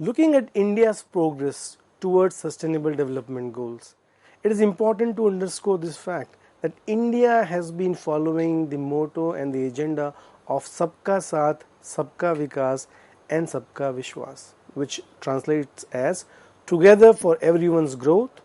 Looking at India's progress towards sustainable development goals, it is important to underscore this fact that India has been following the motto and the agenda of Sabka Saath, Sabka Vikas and Sabka Vishwas, which translates as together for everyone's growth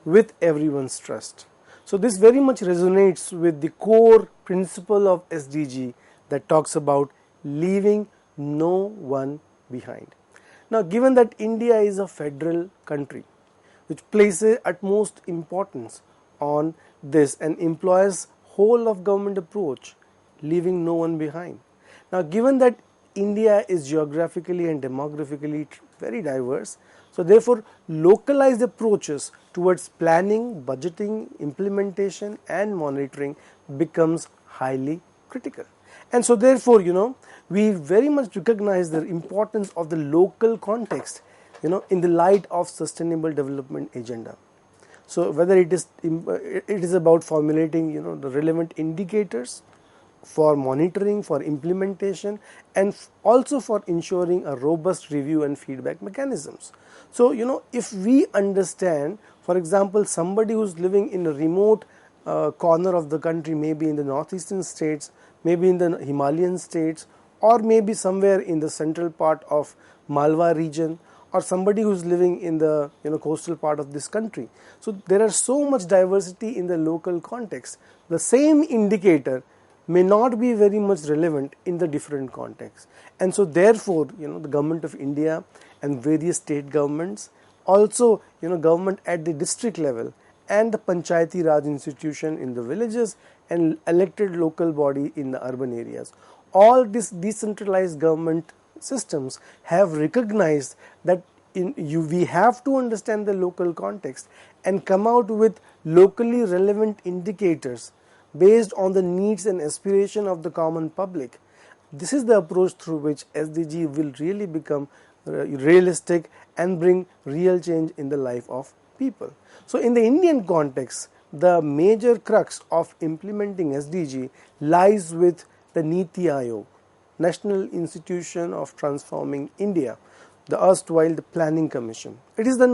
with everyone's trust. So this very much resonates with the core principle of SDG that talks about leaving no one behind. Now, given that India is a federal country which places utmost importance on this and employs whole of government approach, leaving no one behind. Now, given that India is geographically and demographically very diverse, so therefore localized approaches towards planning, budgeting, implementation and monitoring becomes highly critical. And so therefore, we very much recognize the importance of the local context, in the light of sustainable development agenda. So whether it is about formulating, the relevant indicators for monitoring, for implementation, and also for ensuring a robust review and feedback mechanisms. So, if we understand, for example, somebody who's living in a remote corner of the country, maybe in the northeastern states, maybe in the Himalayan states, or maybe somewhere in the central part of Malwa region, or somebody who's living in the coastal part of this country. So there are so much diversity in the local context. The same indicator may not be very much relevant in the different contexts. And so therefore, the government of India and various state governments, also government at the district level and the Panchayati Raj institution in the villages and elected local body in the urban areas, all these decentralized government systems have recognized that we have to understand the local context and come out with locally relevant indicators based on the needs and aspiration of the common public. This is the approach through which SDG will really become realistic and bring real change in the life of people. So in the Indian context, the major crux of implementing SDG lies with the Niti Aayog, National Institution of Transforming India, the erstwhile the Planning Commission. It is the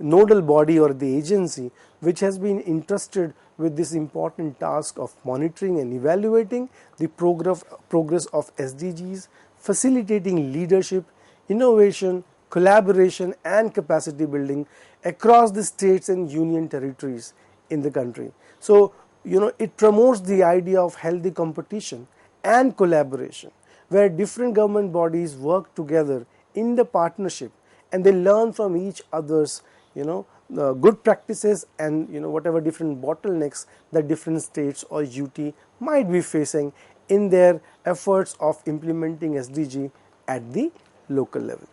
nodal body or the agency which has been entrusted with this important task of monitoring and evaluating the progress of SDGs, facilitating leadership, innovation, collaboration and capacity building across the states and union territories in the country. So, it promotes the idea of healthy competition and collaboration, where different government bodies work together in the partnership and they learn from each other's good practices and whatever different bottlenecks that different states or UT might be facing in their efforts of implementing SDG at the local level.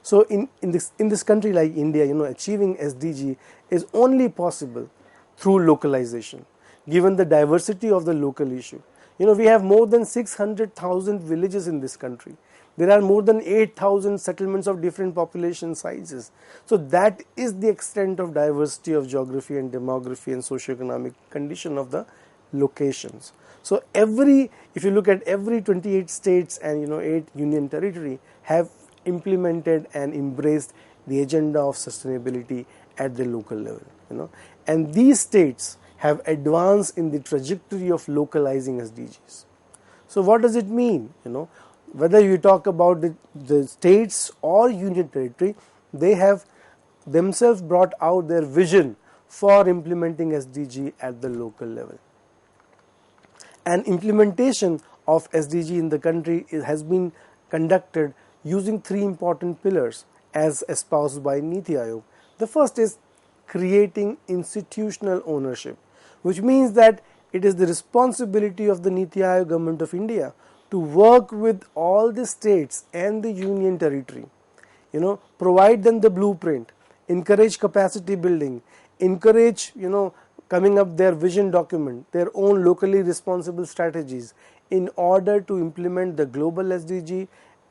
So in this country like India, achieving SDG is only possible through localization, given the diversity of the local issue. We have more than 600,000 villages in this country. There are more than 8,000 settlements of different population sizes. So that is the extent of diversity of geography and demography and socioeconomic condition of the locations. So if you look at every 28 states and 8 union territory have implemented and embraced the agenda of sustainability at the local level. And these states have advanced in the trajectory of localizing SDGs. So what does it mean? Whether you talk about the states or union territory, they have themselves brought out their vision for implementing SDG at the local level. And implementation of SDG in the country has been conducted using 3 important pillars as espoused by Niti Aayog. The first is creating institutional ownership, which means that it is the responsibility of the Niti Aayog Government of India to work with all the states and the union territory, provide them the blueprint, encourage capacity building, encourage, coming up their vision document, their own locally responsible strategies in order to implement the global SDG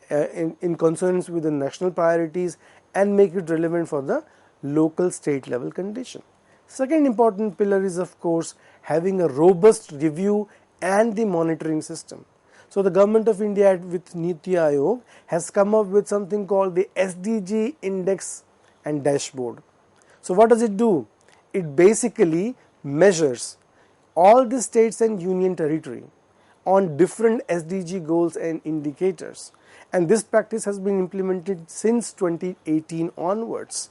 in consonance with the national priorities and make it relevant for the local state level condition. Second important pillar is of course having a robust review and the monitoring system. So the government of India with Niti Aayog has come up with something called the SDG Index and Dashboard. So what does it do? It basically measures all the states and union territory on different SDG goals and indicators, and this practice has been implemented since 2018 onwards.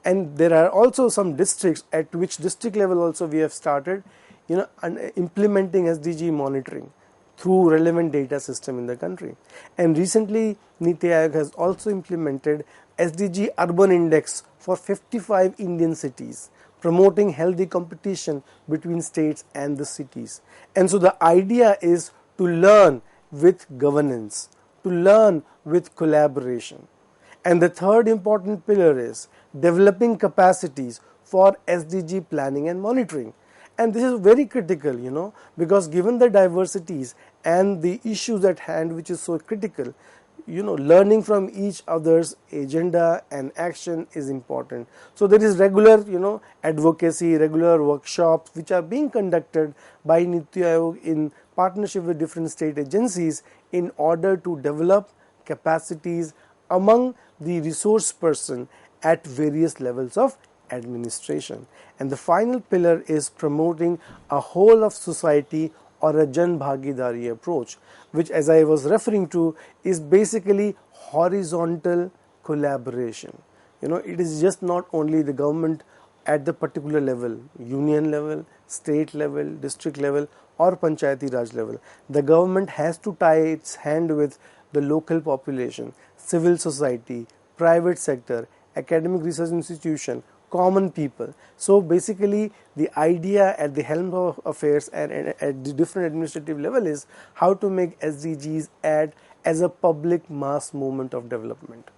And there are also some districts at which district level also we have started implementing SDG monitoring through relevant data system in the country. And recently Niti Aayog has also implemented SDG Urban Index for 55 Indian cities, promoting healthy competition between states and the cities. And so the idea is to learn with governance, to learn with collaboration. And the third important pillar is developing capacities for SDG planning and monitoring. And this is very critical, because given the diversities and the issues at hand, which is so critical, learning from each other's agenda and action is important. So there is regular, advocacy, regular workshops which are being conducted by Niti Aayog in partnership with different state agencies in order to develop capacities among the resource person at various levels of administration. And the final pillar is promoting a whole of society or a Jan Bhagidari approach, which, as I was referring to, is basically horizontal collaboration. It is just not only the government at the particular level, union level, state level, district level, or Panchayati Raj level. The government has to tie its hand with the local population, civil society, private sector, academic research institution, common people. So basically the idea at the helm of affairs and at the different administrative level is how to make SDGs act as a public mass movement of development.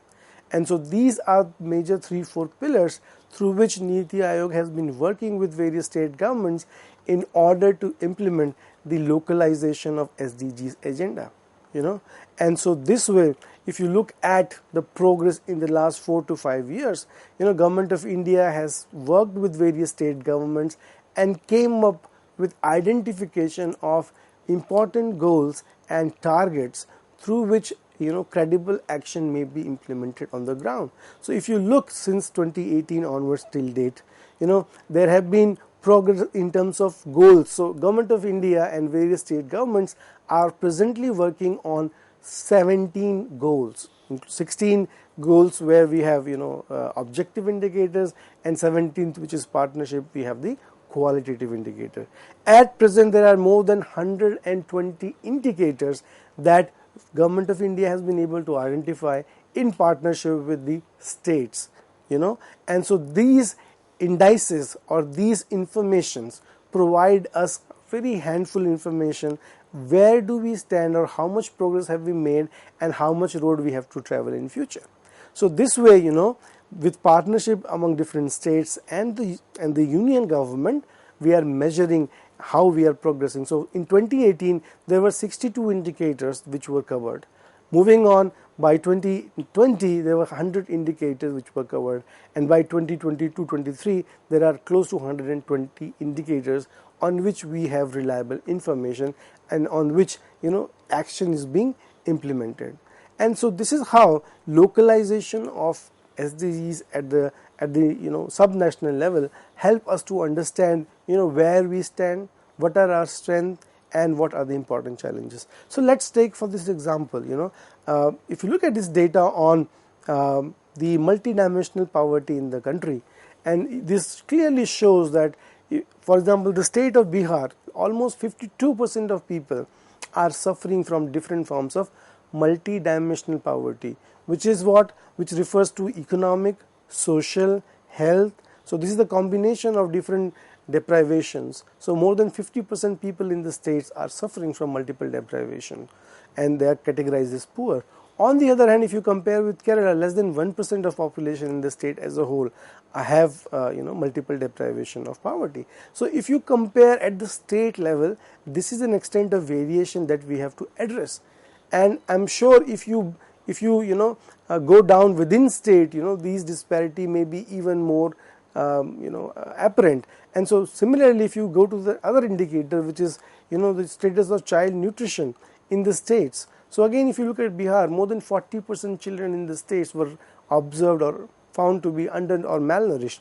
And so these are major 3-4 pillars through which Niti Aayog has been working with various state governments in order to implement the localization of SDGs agenda. And so this way, if you look at the progress in the last 4 to 5 years, Government of India has worked with various state governments and came up with identification of important goals and targets through which credible action may be implemented on the ground. So if you look since 2018 onwards till date, there have been progress in terms of goals. So Government of India and various state governments are presently working on 17 goals, 16 goals where we have objective indicators, and 17th, which is partnership, we have the qualitative indicator. At present there are more than 120 indicators that Government of India has been able to identify in partnership with the states, and so these indices or these informations provide us very handful information. Where do we stand, or how much progress have we made, and how much road we have to travel in future. So this way, with partnership among different states and the union government, we are measuring how we are progressing. So in 2018 there were 62 indicators which were covered. Moving on, by 2020 there were 100 indicators which were covered, and by 2022-23 there are close to 120 indicators on which we have reliable information and on which action is being implemented. And so this is how localization of SDGs at the subnational level help us to understand where we stand, what are our strengths, and what are the important challenges. So let's take for this example, if you look at this data on the multidimensional poverty in the country, and this clearly shows that, for example, the state of Bihar, almost 52% of people are suffering from different forms of multidimensional poverty, which refers to economic, social, health. So this is the combination of different deprivations. So more than 50% people in the states are suffering from multiple deprivation, and they are categorized as poor. On the other hand, if you compare with Kerala, less than 1% of population in the state as a whole have multiple deprivation of poverty. So if you compare at the state level, this is an extent of variation that we have to address. And I'm sure if you go down within state, these disparity may be even more apparent. And so similarly, if you go to the other indicator, which is the status of child nutrition, in the states. So again, if you look at Bihar, more than 40% children in the states were observed or found to be under or malnourished.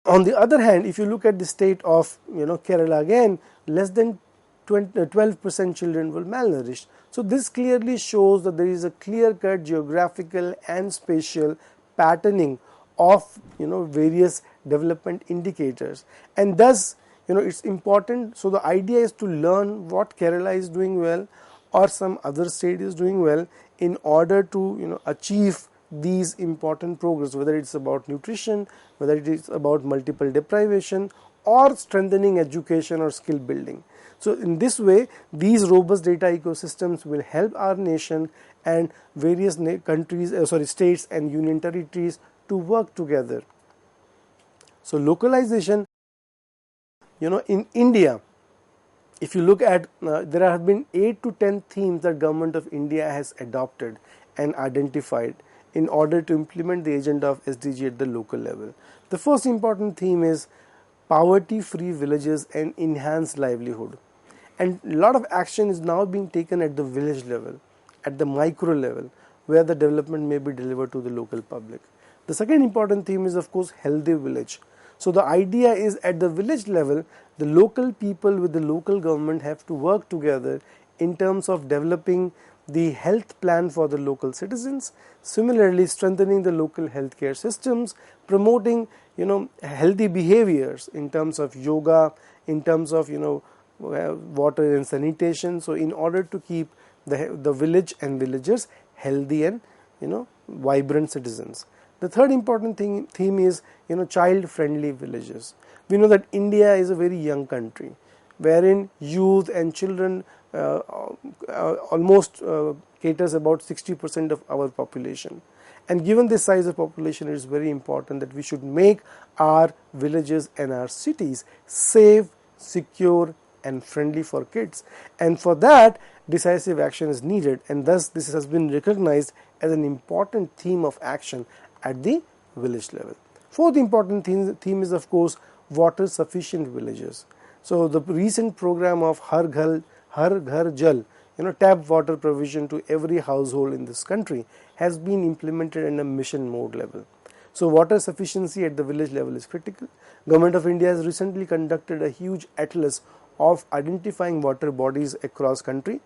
On the other hand, if you look at the state of Kerala, again less than 12% children were malnourished. So this clearly shows that there is a clear-cut geographical and spatial patterning of various development indicators, and thus it's important. So the idea is to learn what Kerala is doing well or some other state is doing well in order to achieve these important progress, whether it's about nutrition, whether it is about multiple deprivation or strengthening education or skill building. So in this way, these robust data ecosystems will help our nation and various states and union territories to work together. So localization, in India, if you look at, there have been 8 to 10 themes that Government of India has adopted and identified in order to implement the agenda of SDG at the local level. The first important theme is poverty-free villages and enhanced livelihood. And a lot of action is now being taken at the village level, at the micro level, where the development may be delivered to the local public. The second important theme is, of course, healthy village. So the idea is at the village level, the local people with the local government have to work together in terms of developing the health plan for the local citizens, similarly strengthening the local healthcare systems, promoting healthy behaviors in terms of yoga, in terms of water and sanitation. So in order to keep the village and villagers healthy and vibrant citizens. The third important theme is child friendly villages. We know that India is a very young country, wherein youth and children almost caters about 60% of our population. And given this size of population, it is very important that we should make our villages and our cities safe, secure and friendly for kids. And for that, decisive action is needed, and thus this has been recognized as an important theme of action at the village level. Fourth important theme is, of course, water sufficient villages. So the recent program of Har Ghar Jal, tap water provision to every household in this country, has been implemented in a mission mode level. So water sufficiency at the village level is critical. Government of India has recently conducted a huge atlas of identifying water bodies across country,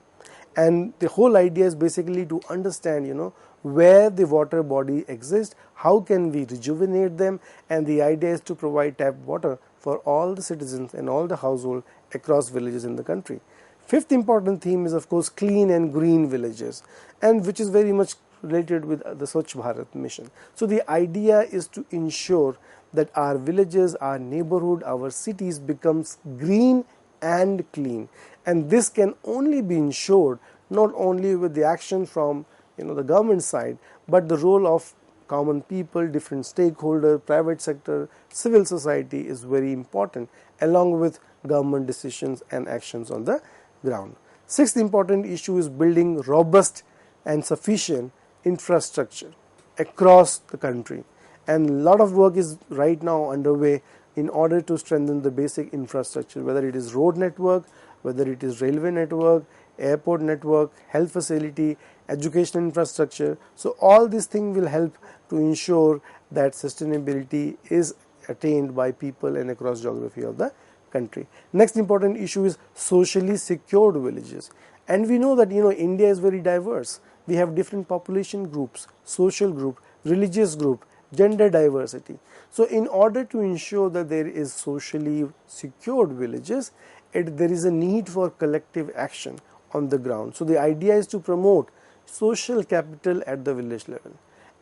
and the whole idea is basically to understand where the water body exists, how can we rejuvenate them, and the idea is to provide tap water for all the citizens and all the households across villages in the country. Fifth important theme is, of course, clean and green villages, and which is very much related with the Swachh Bharat mission. So the idea is to ensure that our villages, our neighborhood, our cities becomes green and clean, and this can only be ensured not only with the action from the government side, but the role of common people, different stakeholders, private sector, civil society is very important, along with government decisions and actions on the ground. Sixth important issue is building robust and sufficient infrastructure across the country, and a lot of work is right now underway in order to strengthen the basic infrastructure, whether it is road network, whether it is railway network, airport network, health facility, education infrastructure. So all these things will help to ensure that sustainability is attained by people and across geography of the country. Next important issue is socially secured villages, and we know that India is very diverse. We have different population groups, social group, religious group, gender diversity. So in order to ensure that there is socially secured villages, there is a need for collective action on the ground. So the idea is to promote social capital at the village level,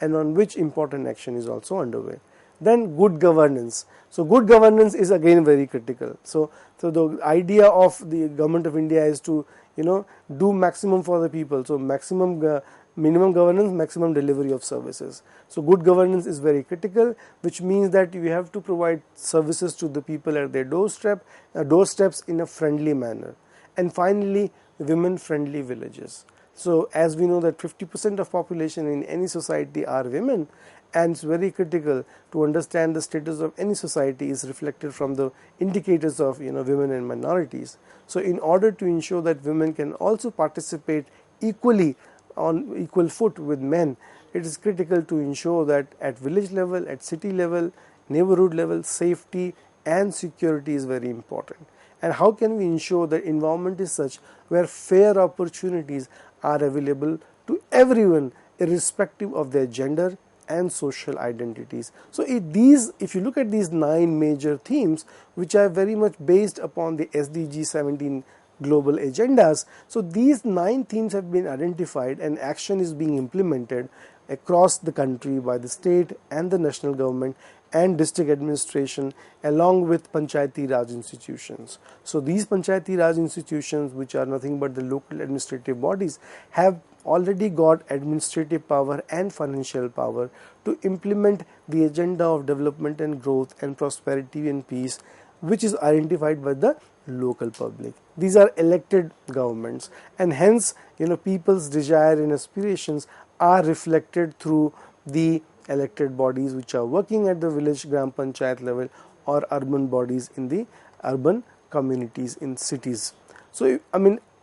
and on which important action is also underway. Then good governance. So good governance is again very critical. So the idea of the Government of India is to do maximum for the people. So minimum governance, maximum delivery of services. So good governance is very critical, which means that you have to provide services to the people at their doorsteps in a friendly manner. And finally, women friendly villages. So as we know that 50% of population in any society are women, and it's very critical to understand the status of any society is reflected from the indicators of women and minorities. So in order to ensure that women can also participate equally on equal foot with men, it is critical to ensure that at village level, at city level, neighborhood level, safety and security is very important. And how can we ensure that environment is such where fair opportunities are available to everyone irrespective of their gender and social identities. So if you look at these 9 major themes, which are very much based upon the SDG 17 global agendas, so these 9 themes have been identified and action is being implemented across the country by the state and the national government and district administration along with Panchayati Raj institutions. So these Panchayati Raj institutions, which are nothing but the local administrative bodies, have already got administrative power and financial power to implement the agenda of development and growth and prosperity and peace, which is identified by the local public. These are elected governments, and hence people's desire and aspirations are reflected through the elected bodies which are working at the village gram panchayat level or urban bodies in the urban communities in cities. So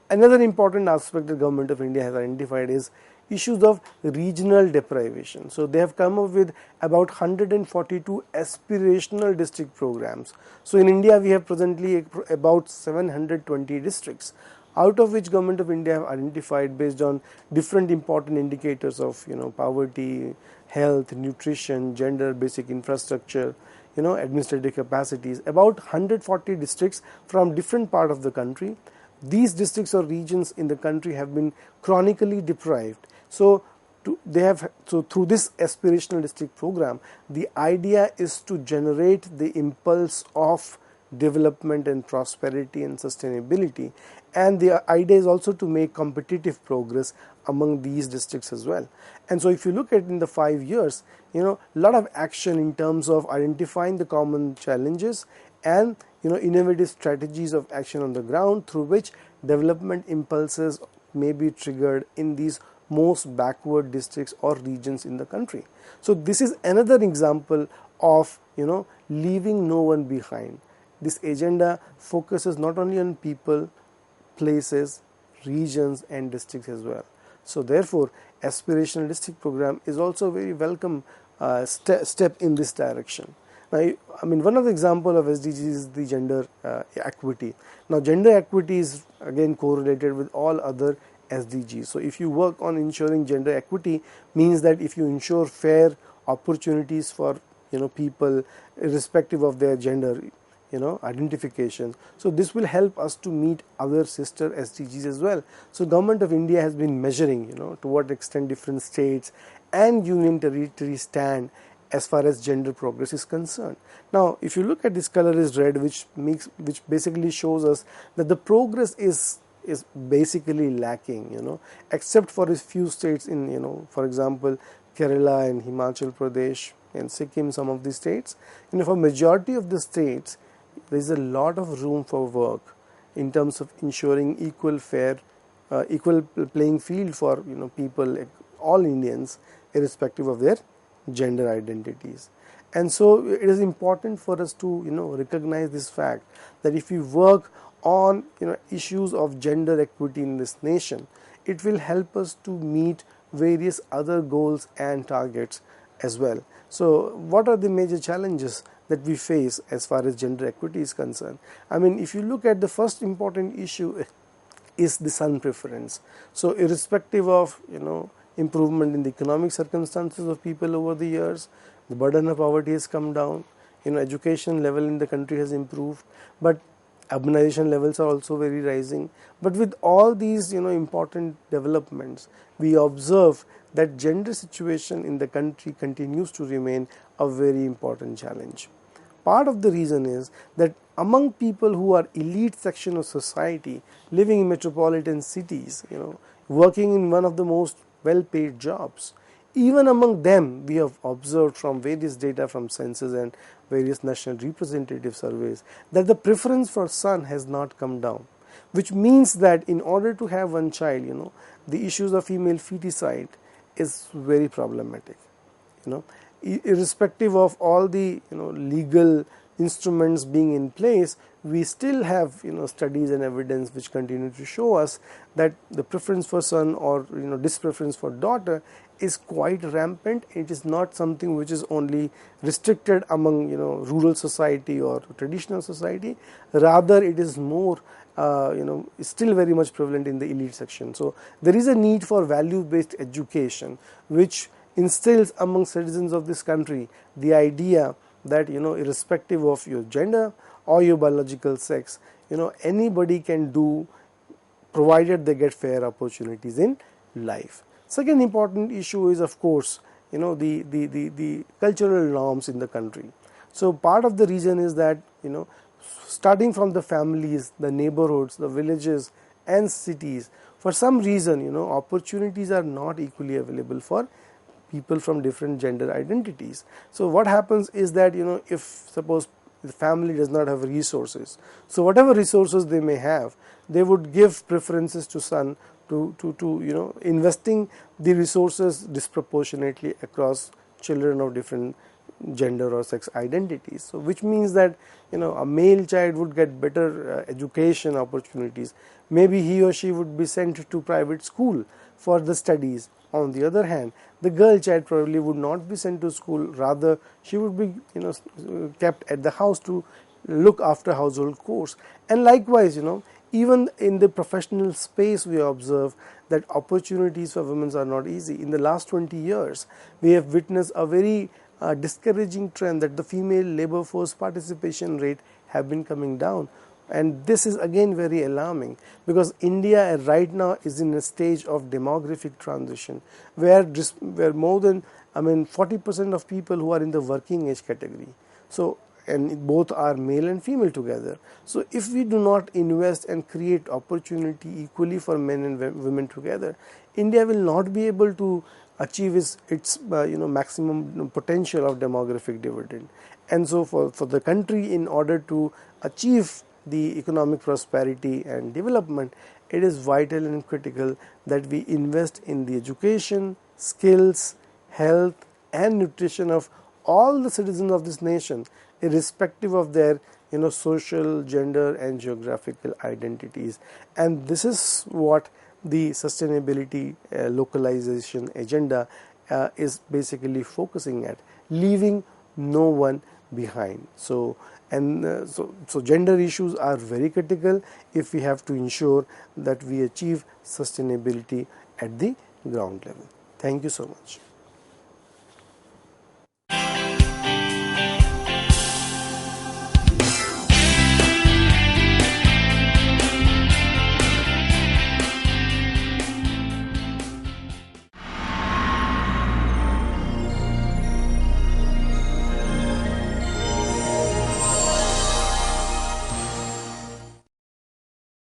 another important aspect the Government of India has identified is issues of regional deprivation. So they have come up with about 142 aspirational district programs. So in India we have presently about 720 districts, out of which Government of India have identified, based on different important indicators of poverty, health, nutrition, gender, basic infrastructure, administrative capacities, about 140 districts from different part of the country. These districts or regions in the country have been chronically deprived. So through this aspirational district program, the idea is to generate the impulse of development and prosperity and sustainability, and the idea is also to make competitive progress among these districts as well. And so if you look at in the 5 years, a lot of action in terms of identifying the common challenges and innovative strategies of action on the ground through which development impulses may be triggered in these most backward districts or regions in the country. So this is another example of leaving no one behind. This agenda focuses not only on people, places, regions and districts as well. So therefore aspirational district program is also a very welcome step in this direction. Now, one of the example of SDGs is the gender equity. Now, gender equity is again correlated with all other SDGs. So, if you work on ensuring gender equity, means that if you ensure fair opportunities for people irrespective of their gender, identification. So this will help us to meet other sister SDGs as well. So Government of India has been measuring, to what extent different states and union territories stand as far as gender progress is concerned. Now, if you look at this color is red, which basically shows us that the progress is basically lacking, except for a few states in, for example, Kerala and Himachal Pradesh and Sikkim, some of the states. For majority of the states, there is a lot of room for work in terms of ensuring equal playing field for people, all Indians, irrespective of their gender identities. And so it is important for us to recognize this fact that if we work on issues of gender equity in this nation, it will help us to meet various other goals and targets as well. So what are the major challenges that we face as far as gender equity is concerned? If you look at the first important issue is the son preference. So irrespective of improvement in the economic circumstances of people over the years, the burden of poverty has come down, education level in the country has improved, but urbanization levels are also very rising. But with all these important developments, we observe that gender situation in the country continues to remain a very important challenge. Part of the reason is that among people who are elite section of society living in metropolitan cities, working in one of the most well-paid jobs, even among them we have observed from various data from census and various national representative surveys that the preference for son has not come down. which means that in order to have one child, the issues of female feticide is very problematic. Irrespective of all the legal instruments being in place, we still have studies and evidence which continue to show us that the preference for son or dispreference for daughter is quite rampant. It is not something which is only restricted among rural society or traditional society. Rather, it is more still very much prevalent in the elite section. So there is a need for value-based education which instills among citizens of this country the idea that irrespective of your gender or your biological sex, anybody can do, provided they get fair opportunities in life. Second important issue is, of course, the cultural norms in the country. So part of the reason is that starting from the families, the neighborhoods, the villages and cities, for some reason opportunities are not equally available for people from different gender identities. So what happens is that if suppose the family does not have resources, so whatever resources they may have, they would give preferences to son to investing the resources disproportionately across children of different gender or sex identities. So which means that a male child would get better education opportunities. Maybe he or she would be sent to private school for the studies. On the other hand, the girl child probably would not be sent to school. Rather, she would be kept at the house to look after household chores. And likewise, even in the professional space, we observe that opportunities for women are not easy. In the last 20 years, we have witnessed a very discouraging trend that the female labor force participation rate have been coming down. And this is again very alarming, because India right now is in a stage of demographic transition where more than 40% of people who are in the working age category. So, and both are male and female together. So if we do not invest and create opportunity equally for men and women together, India will not be able to achieve its maximum potential of demographic dividend. And so for the country, in order to achieve the economic prosperity and development, it is vital and critical that we invest in the education, skills, health and nutrition of all the citizens of this nation, irrespective of their social, gender and geographical identities. And this is what the sustainability localization agenda is basically focusing at, leaving no one behind. So gender issues are very critical if we have to ensure that we achieve sustainability at the ground level. Thank you so much.